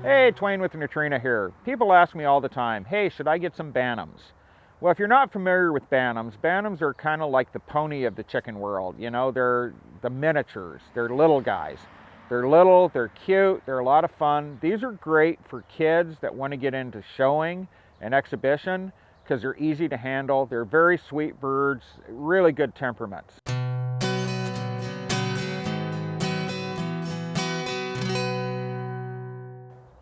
Hey, Twain with Nutrena here. People ask me all the time, hey, should I get some Bantams? Well, if you're not familiar with Bantams, Bantams are kind of like the pony of the chicken world. You know, they're the miniatures. They're little guys. They're little, they're cute, they're a lot of fun. These are great for kids that want to get into showing and exhibition because they're easy to handle. They're very sweet birds, really good temperaments.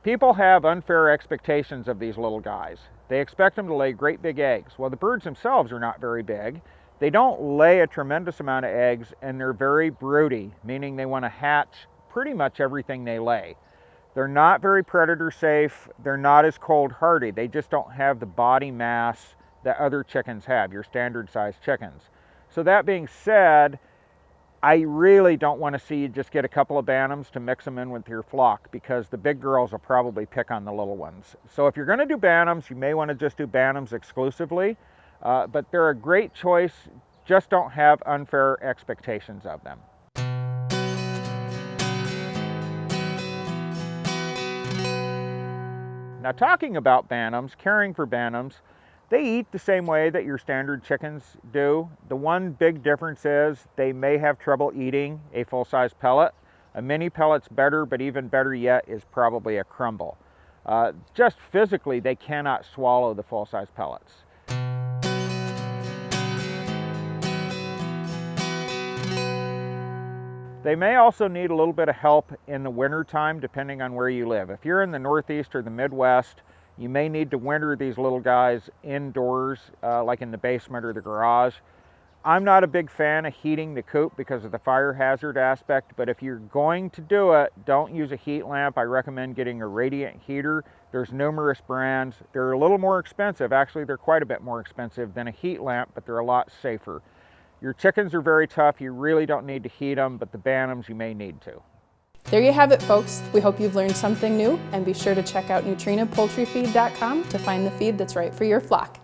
People have unfair expectations of these little guys. They expect them to lay great big eggs. Well, the birds themselves are not very big. They don't lay a tremendous amount of eggs, and they're very broody, meaning they want to hatch pretty much everything they lay. They're not very predator safe. They're not as cold hardy. They just don't have the body mass that other chickens have, your standard size chickens. So that being said, I really don't want to see you just get a couple of Bantams to mix them in with your flock, because the big girls will probably pick on the little ones. So if you're going to do Bantams, you may want to just do Bantams exclusively, but they're a great choice. Just don't have unfair expectations of them. Now, talking about Bantams, caring for Bantams, they eat the same way that your standard chickens do. The one big difference is they may have trouble eating a full-size pellet. A mini pellet's better, but even better yet is probably a crumble. Just physically, they cannot swallow the full-size pellets. They may also need a little bit of help in the winter time, depending on where you live. If you're in the Northeast or the Midwest, you may need to winter these little guys indoors, like in the basement or the garage. I'm not a big fan of heating the coop because of the fire hazard aspect, but if you're going to do it, don't use a heat lamp. I recommend getting a radiant heater. There's numerous brands. They're a little more expensive. Actually, they're quite a bit more expensive than a heat lamp, but they're a lot safer. Your chickens are very tough. You really don't need to heat them, but the Bantams you may need to. There you have it, folks. We hope you've learned something new, and be sure to check out NutrenaPoultryFeed.com to find the feed that's right for your flock.